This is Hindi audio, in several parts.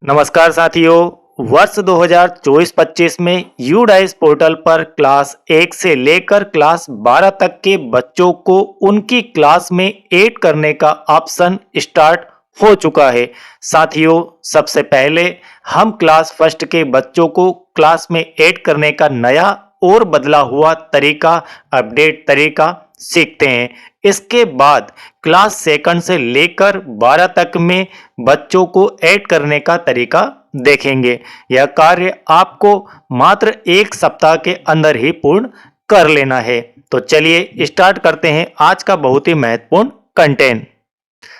नमस्कार साथियों। वर्ष 2024-25 में यूडाइस पोर्टल पर क्लास 1 से लेकर क्लास 12 तक के बच्चों को उनकी क्लास में ऐड करने का ऑप्शन स्टार्ट हो चुका है। साथियों, सबसे पहले हम क्लास फर्स्ट के बच्चों को क्लास में ऐड करने का नया और बदला हुआ तरीका, अपडेट तरीका सीखते हैं। इसके बाद क्लास सेकंड से लेकर 12 तक में बच्चों को ऐड करने का तरीका देखेंगे। यह कार्य आपको मात्र 1 सप्ताह के अंदर ही पूर्ण कर लेना है। तो चलिए स्टार्ट करते हैं आज का बहुत ही महत्वपूर्ण कंटेंट।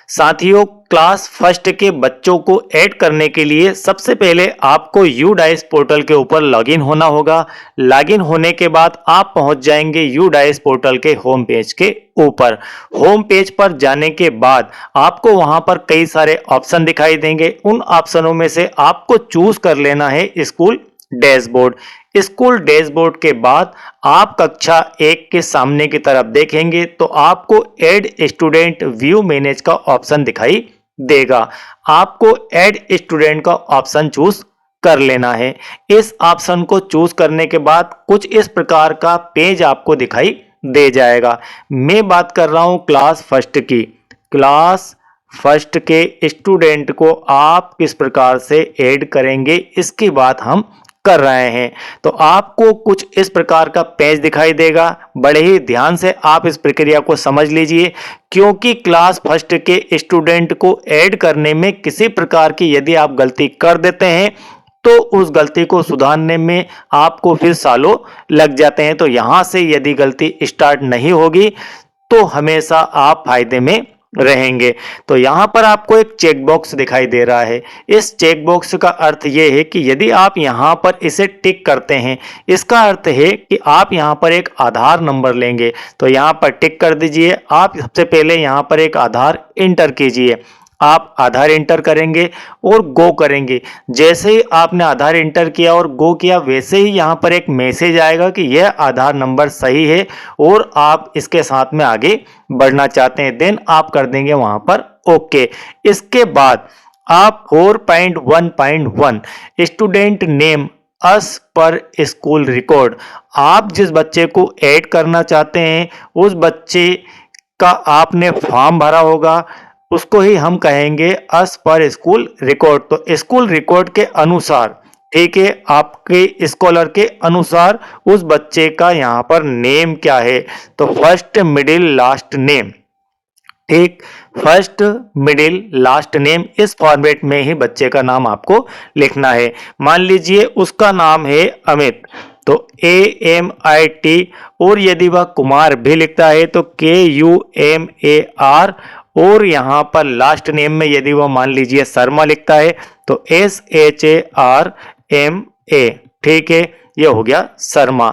साथियों, क्लास फर्स्ट के बच्चों को ऐड करने के लिए सबसे पहले आपको यूडाइस पोर्टल के ऊपर लॉगिन होना होगा। लॉगिन होने के बाद आप पहुंच जाएंगे यूडाइस पोर्टल के होम पेज के ऊपर। होम पेज पर जाने के बाद आपको वहां पर कई सारे ऑप्शन दिखाई देंगे। उन ऑप्शनों में से आपको चूज कर लेना है स्कूल डैशबोर्ड। स्कूल डैशबोर्ड के बाद आप कक्षा 1 के सामने की तरफ देखेंगे तो आपको ऐड स्टूडेंट व्यू मैनेज का ऑप्शन दिखाई देगा। आपको ऐड स्टूडेंट का ऑप्शन चूज कर लेना है। इस ऑप्शन को चूज करने के बाद कुछ इस प्रकार का पेज आपको दिखाई दे जाएगा। मैं बात कर रहा हूं क्लास फर्स्ट की। क्लास फर्स्ट के स्टूडेंट को आप किस प्रकार से ऐड करेंगे, इसकी बात हम कर रहे हैं। तो आपको कुछ इस प्रकार का पेज दिखाई देगा। बड़े ही ध्यान से आप इस प्रक्रिया को समझ लीजिए, क्योंकि क्लास फर्स्ट के स्टूडेंट को ऐड करने में किसी प्रकार की यदि आप गलती कर देते हैं तो उस गलती को सुधारने में आपको फिर सालों लग जाते हैं। तो यहां से यदि गलती स्टार्ट नहीं होगी तो हमेशा आप फायदे में रहेंगे। तो यहां पर आपको एक चेक बॉक्स दिखाई दे रहा है। इस चेक बॉक्स का अर्थ यह है कि यदि आप यहां पर इसे टिक करते हैं, इसका अर्थ है कि आप यहां पर एक आधार नंबर लेंगे। तो यहां पर टिक कर दीजिए। आप सबसे पहले यहां पर एक आधार इंटर कीजिए। आप आधार इंटर करेंगे और गो करेंगे। जैसे ही आपने आधार इंटर किया और गो किया, वैसे ही यहाँ पर एक मैसेज आएगा कि यह आधार नंबर सही है और आप इसके साथ में आगे बढ़ना चाहते हैं। देन आप कर देंगे वहां पर ओके। इसके बाद आप 4.1.1 स्टूडेंट नेम अस पर स्कूल रिकॉर्ड, आप जिस बच्चे को ऐड करना चाहते हैं उस बच्चे का आपने फॉर्म भरा होगा, उसको ही हम कहेंगे अस पर स्कूल रिकॉर्ड। तो स्कूल रिकॉर्ड के अनुसार, ठीक है, आपके स्कॉलर के अनुसार उस बच्चे का यहाँ पर नेम क्या है। तो फर्स्ट मिडिल लास्ट नेम, ठीक, फर्स्ट मिडिल लास्ट नेम, इस फॉर्मेट में ही बच्चे का नाम आपको लिखना है। मान लीजिए उसका नाम है अमित, तो AMIT, और यदि वह कुमार भी लिखता है तो KUMAR, और यहां पर लास्ट नेम में यदि वह मान लीजिए शर्मा लिखता है तो SHARMA। ठीक है, यह हो गया शर्मा।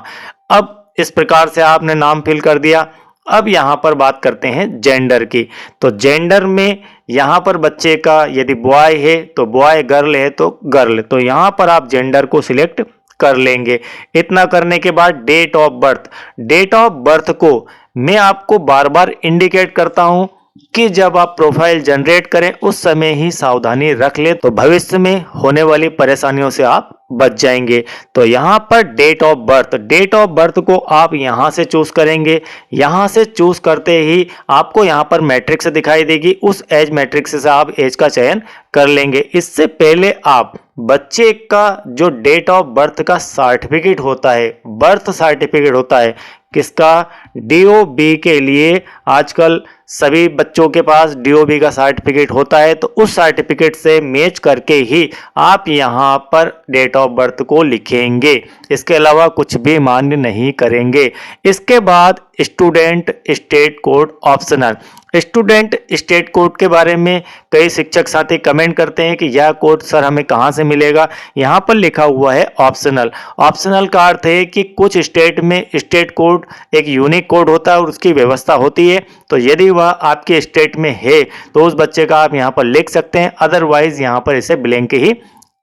अब इस प्रकार से आपने नाम फिल कर दिया। अब यहां पर बात करते हैं जेंडर की। तो जेंडर में यहां पर बच्चे का यदि बॉय है तो बॉय, गर्ल है तो गर्ल। तो यहां पर आप जेंडर को सिलेक्ट कर लेंगे। इतना करने के बाद date of birth, date of birth को मैं आपको बार बार इंडिकेट करता हूं कि जब आप प्रोफाइल जनरेट करें उस समय ही सावधानी रख ले, तो भविष्य में होने वाली परेशानियों से आप बच जाएंगे। तो यहाँ पर date of birth, date of birth को आप यहाँ से चूज करेंगे। यहाँ से चूज करते ही आपको यहाँ पर मैट्रिक्स दिखाई देगी। उस एज मैट्रिक्स से आप एज का चयन कर लेंगे। इससे पहले आप बच्चे का जो डेट ऑफ बर्थ का सर्टिफिकेट होता है, बर्थ सर्टिफिकेट होता है, किसका, DOB के लिए आजकल सभी बच्चों के पास DOB का सर्टिफिकेट होता है। तो उस सर्टिफिकेट से मैच करके ही आप यहाँ पर डेट ऑफ बर्थ को लिखेंगे। इसके अलावा कुछ भी मान्य नहीं करेंगे। इसके बाद student state code optional. Student state code के बारे में कई शिक्षक साथी कमेंट करते हैं कि यह कोड सर हमें कहाँ से मिलेगा। यहाँ पर लिखा हुआ है ऑप्शनल। ऑप्शनल का अर्थ है कि कुछ स्टेट में स्टेट कोड एक यूनिक कोड होता है और उसकी व्यवस्था होती है। तो यदि वह आपके स्टेट में है तो उस बच्चे का आप यहाँ पर लिख सकते हैं, अदरवाइज यहाँ पर इसे ब्लैंक ही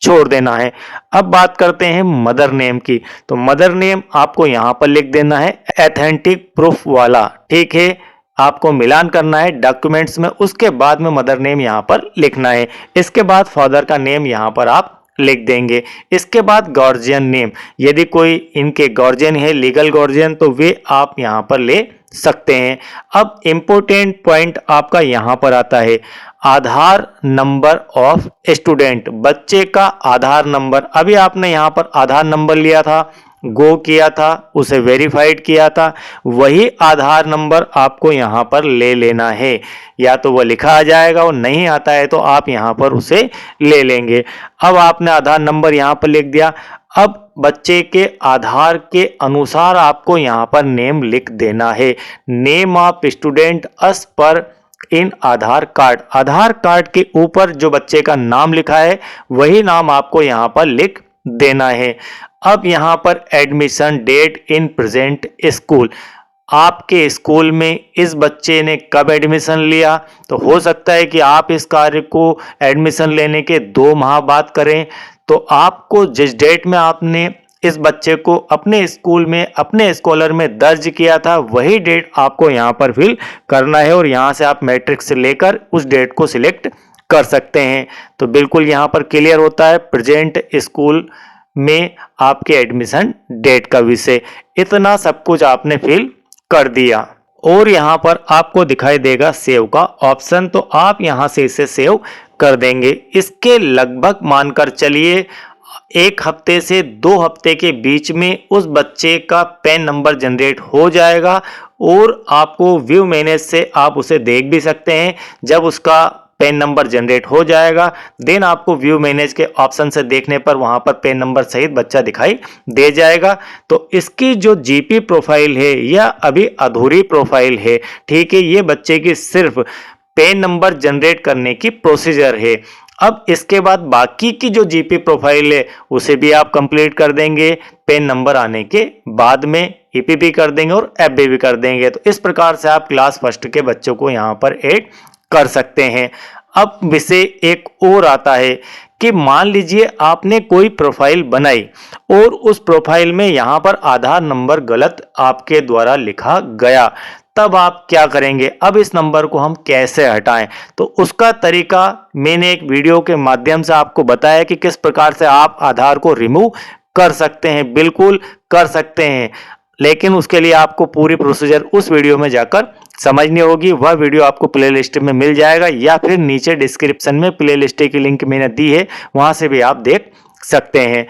छोड़ देना है। अब बात करते हैं मदर नेम की। तो मदर नेम आपको यहाँ पर लिख देना है, एथेंटिक प्रूफ वाला। ठीक है, आपको मिलान करना है डॉक्यूमेंट्स में, उसके बाद में मदर नेम यहाँ पर लिखना है। इसके बाद फादर का नेम यहाँ पर आप लिख देंगे। इसके बाद गार्जियन नेम, यदि कोई इनके गार्जियन है, लीगल गार्जियन, तो वे आप यहाँ पर ले सकते हैं। अब इम्पोर्टेंट पॉइंट आपका यहाँ पर आता है, आधार नंबर ऑफ स्टूडेंट, बच्चे का आधार नंबर। अभी आपने यहाँ पर आधार नंबर लिया था, गो किया था, उसे वेरीफाइड किया था, वही आधार नंबर आपको यहाँ पर ले लेना है। या तो वो लिखा आ जाएगा और नहीं आता है तो आप यहाँ पर उसे ले लेंगे। अब आपने आधार नंबर यहाँ पर लिख दिया। अब बच्चे के आधार के अनुसार आपको यहाँ पर नेम लिख देना है, name of student as per in Aadhaar card. Aadhaar card के ऊपर जो बच्चे का नाम लिखा है वही नाम आपको यहाँ पर लिख देना है। अब यहाँ पर admission date in present school, आपके स्कूल में इस बच्चे ने कब एडमिशन लिया, तो हो सकता है कि आप इस कार्य को एडमिशन लेने के 2 माह बाद करें। तो आपको जिस डेट में आपने इस बच्चे को अपने स्कूल में अपने स्कॉलर में दर्ज किया था वही डेट आपको यहाँ पर फिल करना है, और यहाँ से आप मैट्रिक्स से लेकर उस डेट को सिलेक्ट कर सकते हैं। तो बिल्कुल यहाँ पर क्लियर होता है प्रेजेंट स्कूल में आपके एडमिशन डेट का विषय। इतना सब कुछ आपने फिल कर दिया और यहाँ पर आपको दिखाई देगा सेव का ऑप्शन, तो आप यहाँ से इसे सेव कर देंगे। इसके लगभग मानकर चलिए 1 हफ्ते से 2 हफ्ते के बीच में उस बच्चे का पैन नंबर जनरेट हो जाएगा और आपको व्यू मैनेज से आप उसे देख भी सकते हैं। जब उसका पैन नंबर जनरेट हो जाएगा देन आपको व्यू मैनेज के ऑप्शन से देखने पर वहां पर पैन नंबर सहित बच्चा दिखाई दे जाएगा। तो इसकी जो जीपी प्रोफाइल है यह अभी अधूरी प्रोफाइल है, ठीक है। ये बच्चे की सिर्फ पैन नंबर जनरेट करने की प्रोसीजर है। अब इसके बाद बाकी की जो जीपी प्रोफाइल है उसे भी आप कंप्लीट कर देंगे पैन नंबर आने के बाद में, ईपीपी कर देंगे और एफबी भी कर देंगे। तो इस प्रकार से आप क्लास फर्स्ट के बच्चों को यहाँ पर ऐड कर सकते हैं। अब विषय एक और आता है कि मान लीजिए आपने कोई प्रोफाइल बनाई और उस प्रोफाइल में यहाँ पर आधार नंबर गलत आपके द्वारा लिखा गया, तब आप क्या करेंगे। अब इस नंबर को हम कैसे हटाएं, तो उसका तरीका मैंने एक वीडियो के माध्यम से आपको बताया कि किस प्रकार से आप आधार को रिमूव कर सकते हैं। बिल्कुल कर सकते हैं, लेकिन उसके लिए आपको पूरी प्रोसीजर उस वीडियो में जाकर समझनी होगी। वह वीडियो आपको प्लेलिस्ट में मिल जाएगा या फिर नीचे डिस्क्रिप्शन में प्लेलिस्ट की लिंक मैंने दी है, वहां से भी आप देख सकते हैं।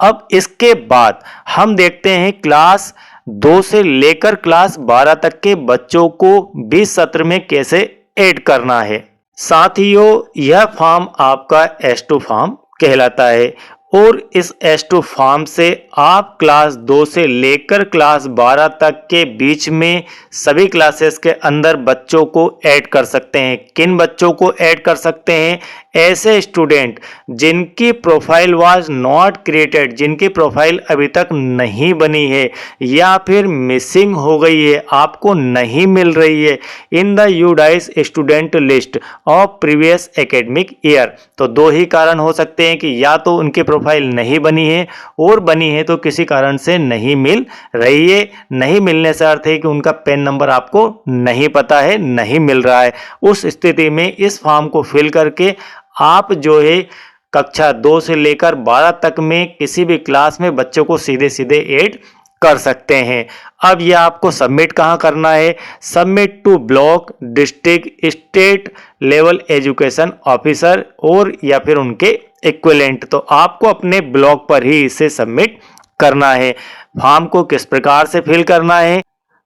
अब इसके बाद हम देखते हैं क्लास 2 से लेकर क्लास 12 तक के बच्चों को 20 सत्र में कैसे ऐड करना है। साथियों, यह फॉर्म आपका S2 फॉर्म कहलाता है और इस S2 फॉर्म से आप क्लास 2 से लेकर क्लास 12 तक के बीच में सभी क्लासेस के अंदर बच्चों को ऐड कर सकते हैं। किन बच्चों को ऐड कर सकते हैं? ऐसे स्टूडेंट जिनकी प्रोफाइल वाज नॉट क्रिएटेड, जिनकी प्रोफाइल अभी तक नहीं बनी है या फिर मिसिंग हो गई है, आपको नहीं मिल रही है in the UDISE student list of previous academic year. तो 2 ही कारण हो सकते हैं कि या तो उनकी प्रोफाइल नहीं बनी है और बनी है तो किसी कारण से नहीं मिल रही है। नहीं मिलने से अर्थ है कि उनका पैन नंबर आपको नहीं पता है, नहीं मिल रहा है। उस स्थिति में इस फॉर्म को फिल करके आप जो है कक्षा 2 से लेकर 12 तक में किसी भी क्लास में बच्चों को सीधे सीधे ऐड कर सकते हैं। अब यह आपको सबमिट कहाँ करना है? Submit to block, district, state level education officer और या फिर उनके इक्विवेलेंट। तो आपको अपने ब्लॉक पर ही इसे सबमिट करना है। फॉर्म को किस प्रकार से फिल करना है?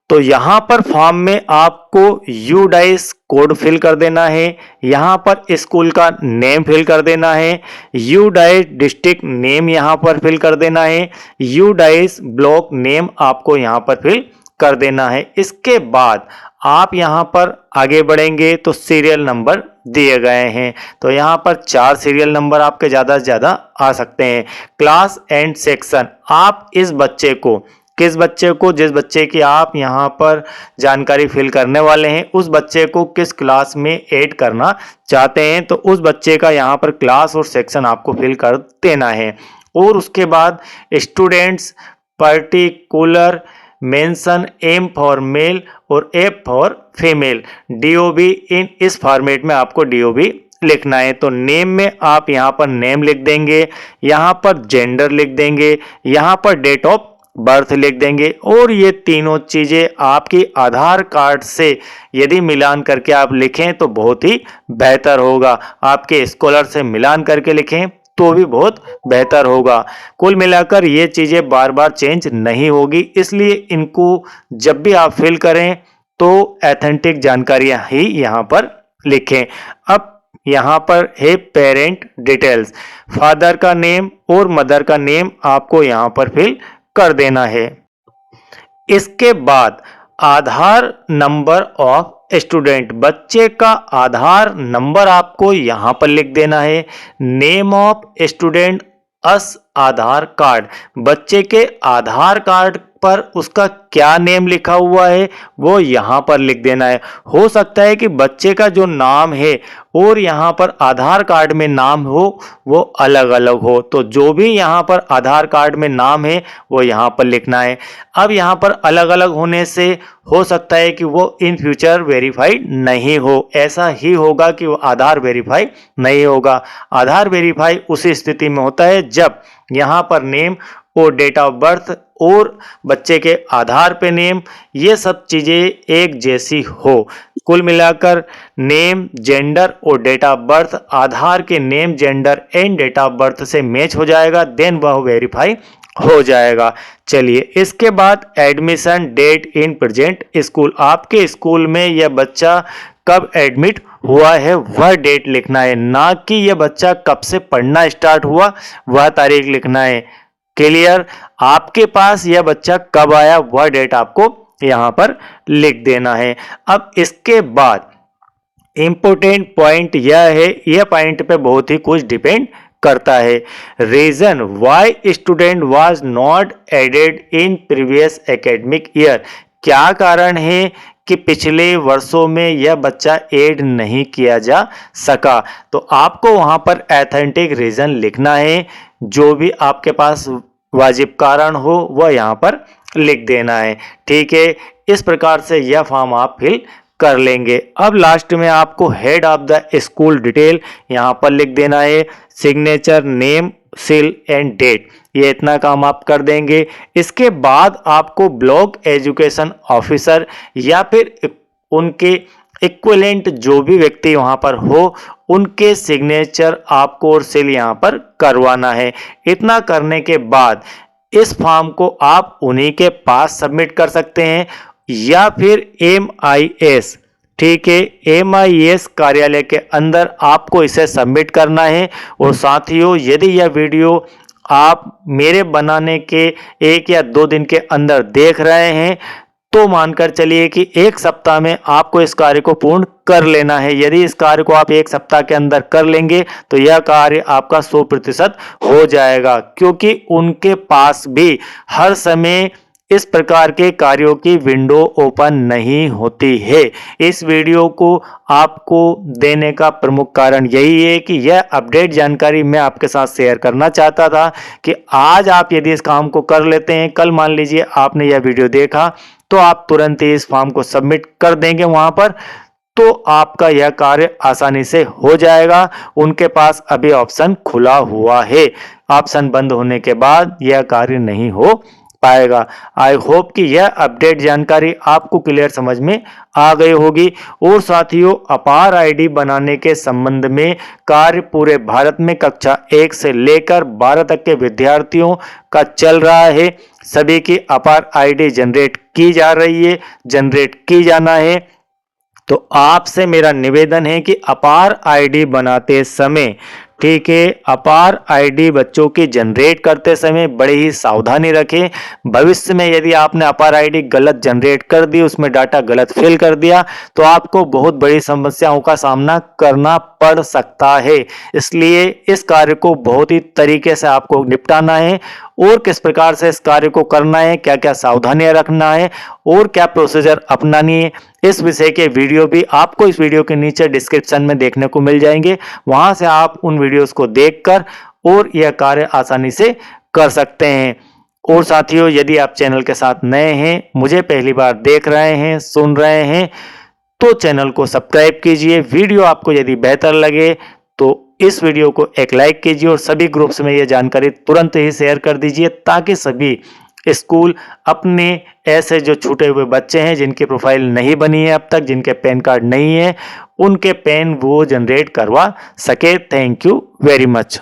तो यहाँ पर फॉर्म में आपको यूडाइस कोड फिल कर देना है, यहाँ पर स्कूल का नेम फिल कर देना है, यूडाइस डिस्ट्रिक्ट नेम यहाँ पर फिल कर देना है, यूडाइस ब्लॉक नेम आपको यहाँ पर फिल कर देना है। इसके बाद आप यहाँ पर आगे बढ़ेंगे तो सीरियल नंबर दिए गए हैं, तो यहाँ पर 4 सीरियल नंबर आपके ज़्यादा से ज़्यादा आ सकते हैं। क्लास एंड सेक्शन, आप इस बच्चे को किस बच्चे को, जिस बच्चे की आप यहाँ पर जानकारी फिल करने वाले हैं उस बच्चे को किस क्लास में ऐड करना चाहते हैं, तो उस बच्चे का यहाँ पर क्लास और सेक्शन आपको फिल कर देना है। और उसके बाद students particular mention M for male और F for female. DOB in इस फॉर्मेट में आपको डीओबी लिखना है। तो नेम में आप यहाँ पर नेम लिख देंगे, यहाँ पर जेंडर लिख देंगे, यहाँ पर डेट ऑफ बर्थ लिख देंगे और ये तीनों चीजें आपकी आधार कार्ड से यदि मिलान करके आप लिखें तो बहुत ही बेहतर होगा। आपके स्कॉलर से मिलान करके लिखें तो भी बहुत बेहतर होगा। कुल मिलाकर ये चीजें बार बार चेंज नहीं होगी, इसलिए इनको जब भी आप फिल करें तो एथेंटिक जानकारियां ही यहाँ पर लिखें। अब यहाँ पर है पेरेंट डिटेल्स, फादर का नेम और मदर का नेम आपको यहाँ पर फिल कर देना है। इसके बाद आधार नंबर ऑफ स्टूडेंट, बच्चे का आधार नंबर आपको यहाँ पर लिख देना है। Name of student us Aadhaar card, बच्चे के आधार कार्ड पर उसका क्या नेम लिखा हुआ है वो यहाँ पर लिख देना है। हो सकता है कि बच्चे का जो नाम है और यहाँ पर आधार कार्ड में नाम हो वो अलग अलग हो, तो जो भी यहाँ पर आधार कार्ड में नाम है वो यहाँ पर लिखना है। अब यहाँ पर अलग अलग होने से हो सकता है कि वो इन फ्यूचर वेरीफाइड नहीं हो, ऐसा ही होगा कि वो आधार वेरीफाई नहीं होगा। आधार वेरीफाई उसी स्थिति में होता है जब यहाँ पर नेम और डेट ऑफ बर्थ और बच्चे के आधार पे नेम ये सब चीजें एक जैसी हो। कुल मिलाकर नेम, जेंडर और डेट ऑफ बर्थ आधार के name, gender and date of birth से मैच हो जाएगा, देन वह वेरीफाई हो जाएगा। चलिए इसके बाद admission date in present school, आपके स्कूल में यह बच्चा कब एडमिट हुआ है वह डेट लिखना है, ना कि यह बच्चा कब से पढ़ना स्टार्ट हुआ वह तारीख लिखना है। क्लियर? आपके पास यह बच्चा कब आया वह डेट आपको यहां पर लिख देना है। अब इसके बाद इंपॉर्टेंट पॉइंट यह है, यह पॉइंट पे बहुत ही कुछ डिपेंड करता है। Reason why student was not added in previous academic year, क्या कारण है कि पिछले वर्षों में यह बच्चा ऐड नहीं किया जा सका। तो आपको वहां पर एथेंटिक रीजन लिखना है, जो भी आपके पास वाजिब कारण हो वह यहाँ पर लिख देना है। ठीक है, इस प्रकार से यह फॉर्म आप फिल कर लेंगे। अब लास्ट में आपको head of the school detail यहाँ पर लिख देना है, signature, name, seal and date, ये इतना काम आप कर देंगे। इसके बाद आपको ब्लॉक एजुकेशन ऑफिसर या फिर उनके इक्विवेलेंट जो भी व्यक्ति वहां पर हो उनके सिग्नेचर आपको और सील यहाँ पर करवाना है। इतना करने के बाद इस फॉर्म को आप उन्हीं के पास सबमिट कर सकते हैं या फिर MIS, ठीक है, MIS कार्यालय के अंदर आपको इसे सबमिट करना है। और साथियों यदि यह वीडियो आप मेरे बनाने के 1 या 2 दिन के अंदर देख रहे हैं तो मानकर चलिए कि 1 सप्ताह में आपको इस कार्य को पूर्ण कर लेना है। यदि इस कार्य को आप 1 सप्ताह के अंदर कर लेंगे तो यह कार्य आपका 100% हो जाएगा, क्योंकि उनके पास भी हर समय इस प्रकार के कार्यों की विंडो ओपन नहीं होती है। इस वीडियो को आपको देने का प्रमुख कारण यही है कि यह अपडेट जानकारी मैं आपके साथ शेयर करना चाहता था कि आज आप यदि इस काम को कर लेते हैं, कल मान लीजिए आपने यह वीडियो देखा तो आप तुरंत ही इस फॉर्म को सबमिट कर देंगे वहां पर, तो आपका यह कार्य आसानी से हो जाएगा। उनके पास अभी ऑप्शन खुला हुआ है, ऑप्शन बंद होने के बाद यह कार्य नहीं हो पाएगा। आई होप कि यह अपडेट जानकारी आपको क्लियर समझ में आ गई होगी। और साथियों अपार आईडी बनाने के संबंध में कार्य पूरे भारत में कक्षा 1 से लेकर 12 तक के विद्यार्थियों का चल रहा है। सभी की अपार आईडी जनरेट की जा रही है, जनरेट की जाना है। तो आपसे मेरा निवेदन है कि अपार आईडी बनाते समय, ठीक है, अपार आईडी बच्चों की जनरेट करते समय बड़ी ही सावधानी रखें। भविष्य में यदि आपने अपार आईडी गलत जनरेट कर दी, उसमें डाटा गलत फिल कर दिया तो आपको बहुत बड़ी समस्याओं का सामना करना पड़ सकता है। इसलिए इस कार्य को बहुत ही तरीके से आपको निपटाना है और किस प्रकार से इस कार्य को करना है, क्या क्या सावधानियां रखना है और क्या प्रोसीजर अपनानी है, इस विषय के वीडियो भी आपको इस वीडियो के नीचे डिस्क्रिप्शन में देखने को मिल जाएंगे। वहां से आप उन वीडियोस को देखकर और यह कार्य आसानी से कर सकते हैं। और साथियों, यदि आप चैनल के साथ नए हैं, मुझे पहली बार देख रहे हैं, सुन रहे हैं, तो चैनल को सब्सक्राइब कीजिए। वीडियो आपको यदि बेहतर लगे तो इस वीडियो को एक लाइक कीजिए और सभी ग्रुप्स में यह जानकारी तुरंत ही शेयर कर दीजिए, ताकि सभी स्कूल अपने ऐसे जो छूटे हुए बच्चे हैं जिनकी प्रोफाइल नहीं बनी है अब तक, जिनके पैन कार्ड नहीं है, उनके पैन वो जनरेट करवा सके। Thank you very much.